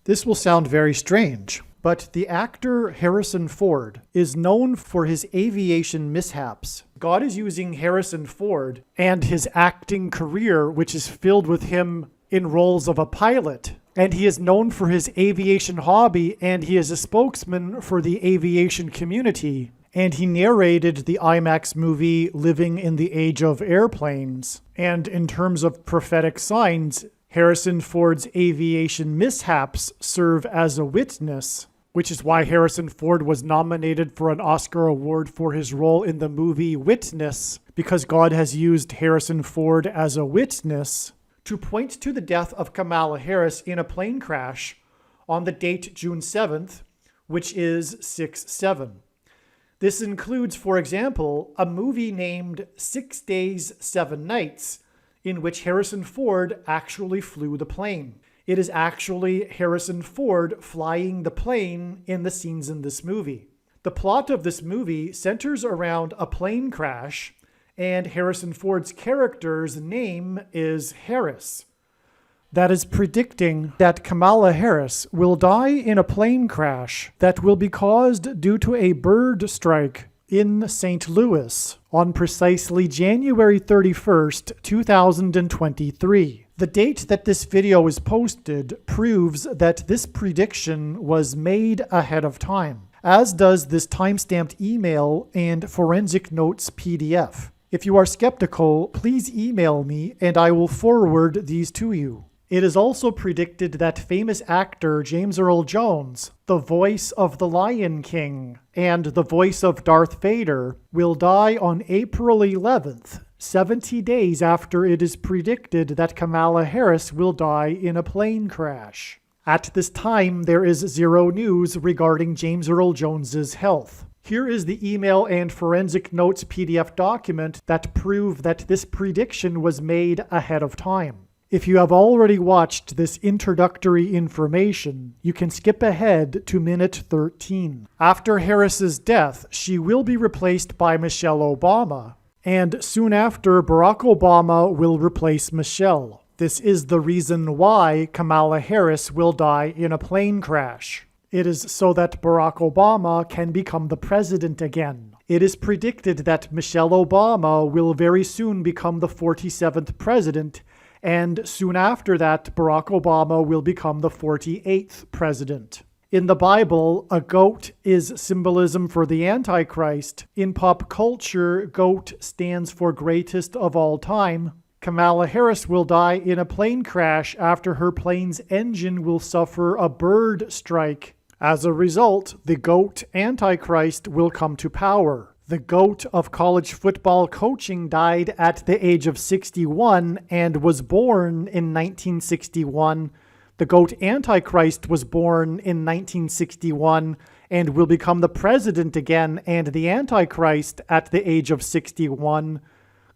This will sound very strange, but the actor Harrison Ford is known for his aviation mishaps. God is using Harrison Ford and his acting career, which is filled with him in roles of a pilot. And he is known for his aviation hobby, and he is a spokesman for the aviation community. And he narrated the IMAX movie Living in the Age of Airplanes. And in terms of prophetic signs, Harrison Ford's aviation mishaps serve as a witness, which is why Harrison Ford was nominated for an Oscar award for his role in the movie Witness, because God has used Harrison Ford as a witness to point to the death of Kamala Harris in a plane crash on the date June 7th, which is 6/7. This includes, for example, a movie named 6 Days, 7 Nights, in which Harrison Ford actually flew the plane. It is actually Harrison Ford flying the plane in the scenes in this movie. The plot of this movie centers around a plane crash, and Harrison Ford's character's name is Harris. That is predicting that Kamala Harris will die in a plane crash that will be caused due to a bird strike in St. Louis on precisely January 31st, 2023. The date that this video is posted proves that this prediction was made ahead of time, as does this timestamped email and forensic notes PDF. If you are skeptical, please email me and I will forward these to you. It is also predicted that famous actor James Earl Jones, the voice of the Lion King and the voice of Darth Vader, will die on April 11th, 70 days after it is predicted that Kamala Harris will die in a plane crash. At this time, there is zero news regarding James Earl Jones's health. Here is the email and forensic notes PDF document that prove that this prediction was made ahead of time. If you have already watched this introductory information, you can skip ahead to minute 13. After Harris's death, she will be replaced by Michelle Obama, and soon after, Barack Obama will replace Michelle. This is the reason why Kamala Harris will die in a plane crash. It is so that Barack Obama can become the president again. It is predicted that Michelle Obama will very soon become the 47th president, and soon after that, Barack Obama will become the 48th president. In the Bible, a goat is symbolism for the Antichrist. In pop culture, GOAT stands for greatest of all time. Kamala Harris will die in a plane crash after her plane's engine will suffer a bird strike. As a result, the GOAT Antichrist will come to power. The GOAT of college football coaching died at the age of 61 and was born in 1961. The GOAT Antichrist was born in 1961 and will become the president again and the Antichrist at the age of 61.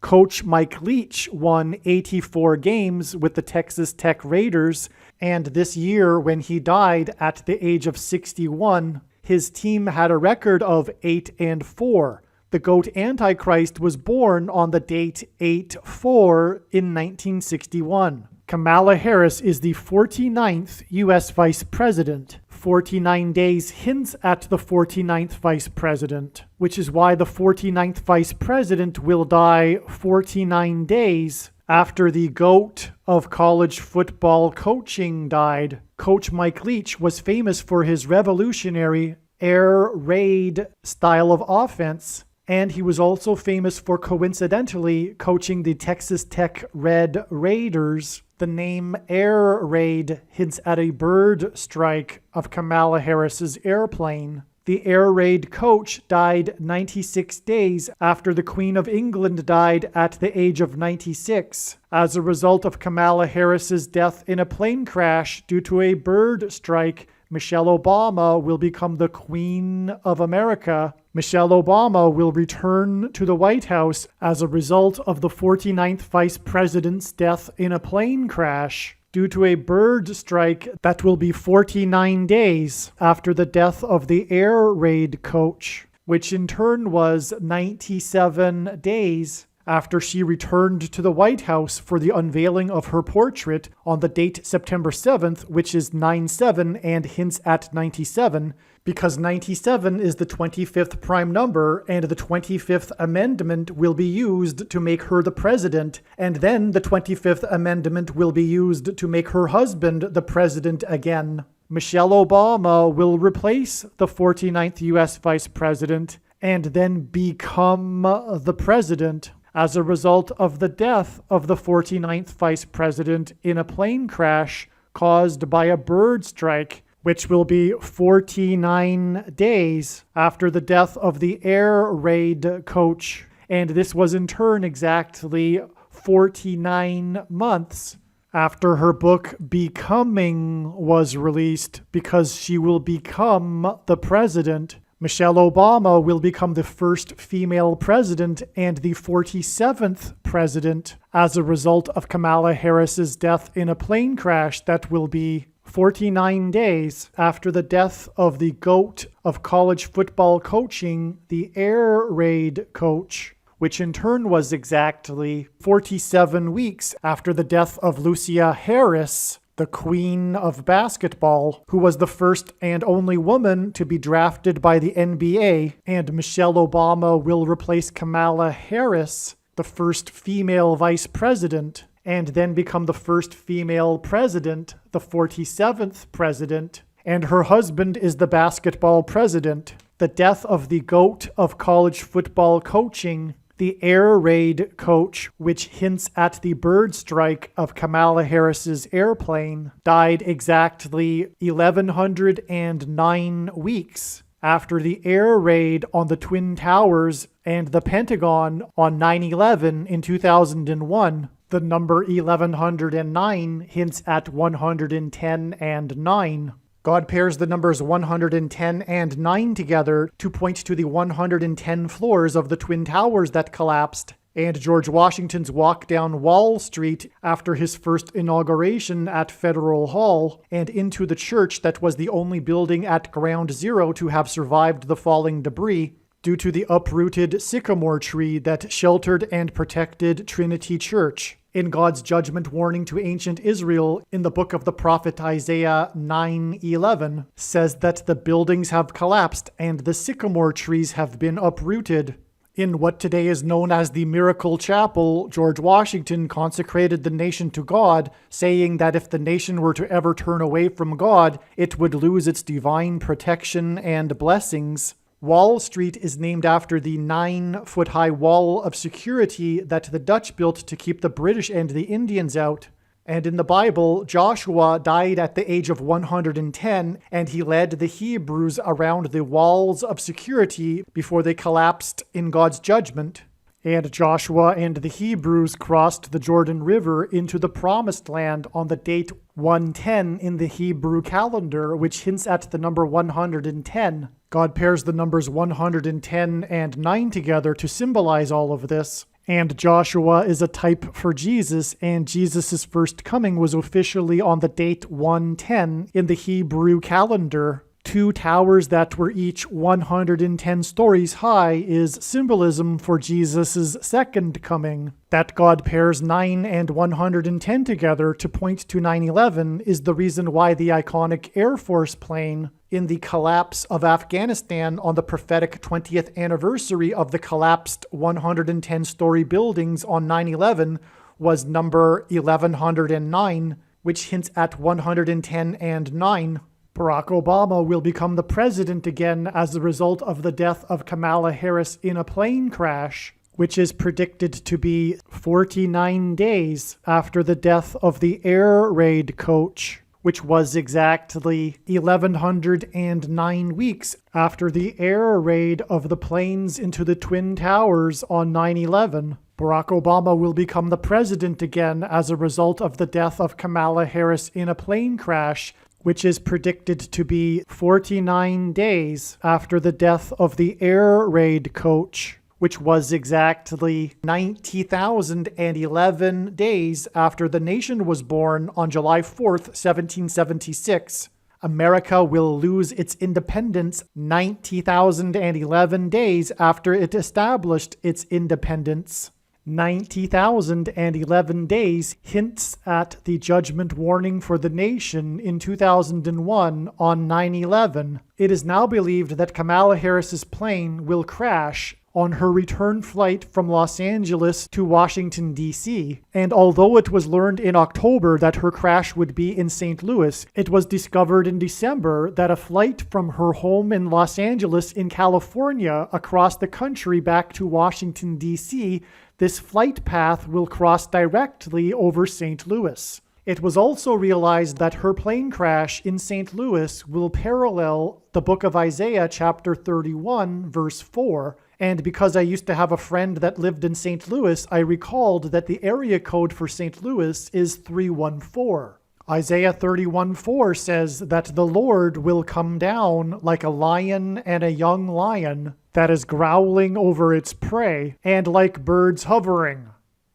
Coach Mike Leach won 84 games with the Texas Tech Raiders, and this year when he died at the age of 61, his team had a record of 8-4. The GOAT Antichrist was born on the date 8/4 in 1961. Kamala Harris is the 49th U.S. Vice President. 49 days hints at the 49th Vice President, which is why the 49th Vice President will die 49 days after the GOAT of college football coaching died. Coach Mike Leach was famous for his revolutionary air raid style of offense, and he was also famous for coincidentally coaching the Texas Tech Red Raiders. The name Air Raid hints at a bird strike of Kamala Harris's airplane. The Air Raid coach died 96 days after the Queen of England died at the age of 96 as a result of Kamala Harris's death in a plane crash due to a bird strike. Michelle Obama will become the Queen of America. Michelle Obama will return to the White House as a result of the 49th Vice President's death in a plane crash due to a bird strike that will be 49 days after the death of the Air Raid coach, which in turn was 97 days after she returned to the White House for the unveiling of her portrait on the date September 7th, which is 9/7 and hints at 97, because 97 is the 25th prime number, and the 25th Amendment will be used to make her the president, and then the 25th Amendment will be used to make her husband the president again. Michelle Obama will replace the 49th U.S. Vice President and then become the president as a result of the death of the 49th Vice President in a plane crash caused by a bird strike, which will be 49 days after the death of the air raid coach. And this was in turn exactly 49 months after her book Becoming was released, because she will become the president. Michelle Obama will become the first female president and the 47th president as a result of Kamala Harris's death in a plane crash that will be 49 days after the death of the GOAT of college football coaching, the air raid coach, which in turn was exactly 47 weeks after the death of Lucia Harris, the queen of basketball, who was the first and only woman to be drafted by the NBA, and Michelle Obama will replace Kamala Harris, the first female vice president, and then become the first female president, the 47th president, and her husband is the basketball president. The death of the GOAT of college football coaching, the air raid coach, which hints at the bird strike of Kamala Harris's airplane, died exactly 1,109 weeks after the air raid on the Twin Towers and the Pentagon on 9/11 in 2001. The number 1109 hints at 110 and 9. God pairs the numbers 110 and 9 together to point to the 110 floors of the Twin Towers that collapsed, and George Washington's walk down Wall Street after his first inauguration at Federal Hall, and into the church that was the only building at Ground Zero to have survived the falling debris, due to the uprooted sycamore tree that sheltered and protected Trinity Church. In God's judgment warning to ancient Israel in the book of the prophet Isaiah 9:11 says that the buildings have collapsed and the sycamore trees have been uprooted. In what today is known as the Miracle Chapel, George Washington consecrated the nation to God, saying that if the nation were to ever turn away from God, it would lose its divine protection and blessings. Wall Street is named after the 9-foot-high wall of security that the Dutch built to keep the British and the Indians out. And in the Bible, Joshua died at the age of 110, and he led the Hebrews around the walls of security before they collapsed in God's judgment. And Joshua and the Hebrews crossed the Jordan River into the Promised Land on the date 110 in the Hebrew calendar, which hints at the number 110. God pairs the numbers 110 and 9 together to symbolize all of this. And Joshua is a type for Jesus, and Jesus' first coming was officially on the date 110 in the Hebrew calendar. 2 towers that were each 110 stories high is symbolism for Jesus' second coming. That God pairs 9 and 110 together to point to 9/11 is the reason why the iconic Air Force plane in the collapse of Afghanistan on the prophetic 20th anniversary of the collapsed 110-story buildings on 9/11 was number 1109, which hints at 110 and 9. Barack Obama will become the president again as a result of the death of Kamala Harris in a plane crash, which is predicted to be 49 days after the death of the air raid coach, which was exactly 1,109 weeks after the air raid of the planes into the Twin Towers on 9/11. Barack Obama will become the president again as a result of the death of Kamala Harris in a plane crash, which is predicted to be 49 days after the death of the air raid coach, which was exactly 90,011 days after the nation was born on July 4th, 1776. America will lose its independence 90,011 days after it established its independence. 90,011 days hints at the judgment warning for the nation in 2001 on 9/11. It is now believed that Kamala Harris's plane will crash on her return flight from Los Angeles to Washington, D.C., and although it was learned in October that her crash would be in St. Louis, it was discovered in December that a flight from her home in Los Angeles in California across the country back to Washington, D.C., this flight path will cross directly over St. Louis. It was also realized that her plane crash in St. Louis will parallel the book of Isaiah chapter 31, verse 4, and because I used to have a friend that lived in St. Louis, I recalled that the area code for St. Louis is 314. Isaiah 31:4 says that the Lord will come down like a lion and a young lion that is growling over its prey, and like birds hovering.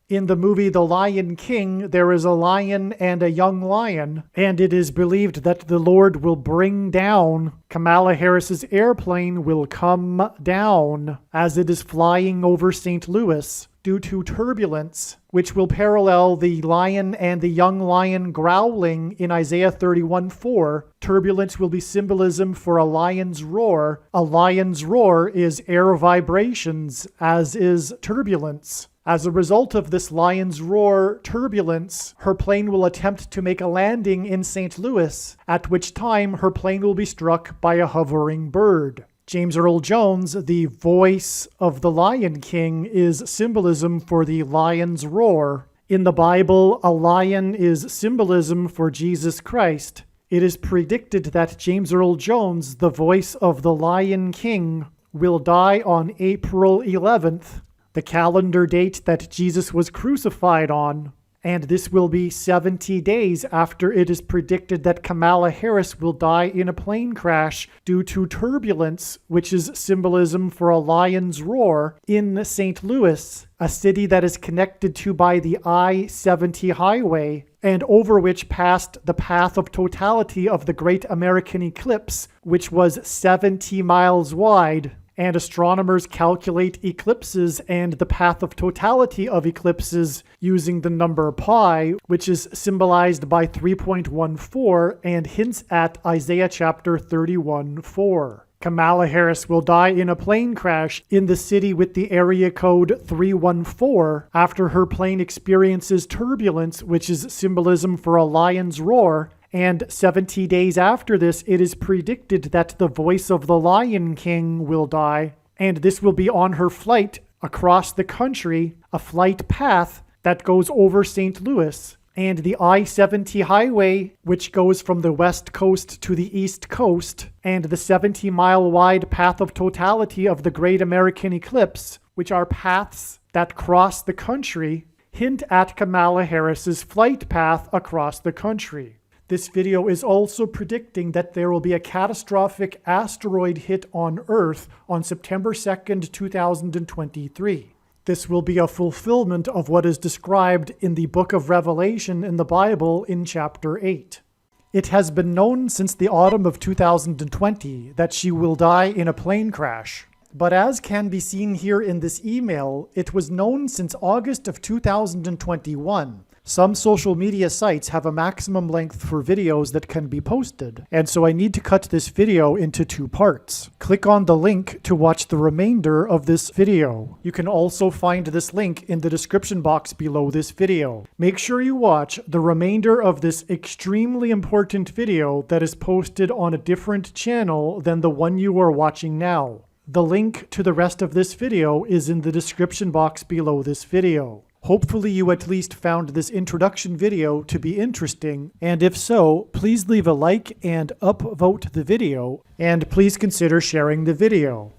In the movie The Lion King, there is a lion and a young lion, and it is believed that the Lord will bring down Kamala Harris's airplane will come down as it is flying over St. Louis due to turbulence, which will parallel the lion and the young lion growling in Isaiah 31:4. Turbulence will be symbolism for a lion's roar. A lion's roar is air vibrations, as is turbulence. As a result of this lion's roar turbulence, her plane will attempt to make a landing in St. Louis, at which time her plane will be struck by a hovering bird. James Earl Jones, the voice of the Lion King, is symbolism for the lion's roar. In the Bible, a lion is symbolism for Jesus Christ. It is predicted that James Earl Jones, the voice of the Lion King, will die on April 11th, the calendar date that Jesus was crucified on, and this will be 70 days after it is predicted that Kamala Harris will die in a plane crash due to turbulence, which is symbolism for a lion's roar, in St. Louis, a city that is connected to by the I-70 highway, and over which passed the path of totality of the Great American Eclipse, which was 70 miles wide. And astronomers calculate eclipses and the path of totality of eclipses using the number pi, which is symbolized by 3.14 and hints at Isaiah chapter 31:4. Kamala Harris will die in a plane crash in the city with the area code 314 after her plane experiences turbulence, which is symbolism for a lion's roar. And 70 days after this, it is predicted that the voice of the Lion King will die, and this will be on her flight across the country, a flight path that goes over St. Louis. And the I-70 highway, which goes from the west coast to the east coast, and the 70-mile-wide path of totality of the Great American Eclipse, which are paths that cross the country, hint at Kamala Harris's flight path across the country. This video is also predicting that there will be a catastrophic asteroid hit on Earth on September 2nd, 2023. This will be a fulfillment of what is described in the book of Revelation in the Bible in chapter 8. It has been known since the autumn of 2020 that she will die in a plane crash. But as can be seen here in this email, it was known since August of 2021. Some social media sites have a maximum length for videos that can be posted, and so I need to cut this video into 2 parts. Click on the link to watch the remainder of this video. You can also find this link in the description box below this video. Make sure you watch the remainder of this extremely important video that is posted on a different channel than the one you are watching now. The link to the rest of this video is in the description box below this video. Hopefully you at least found this introduction video to be interesting, and if so, please leave a like and upvote the video, and please consider sharing the video.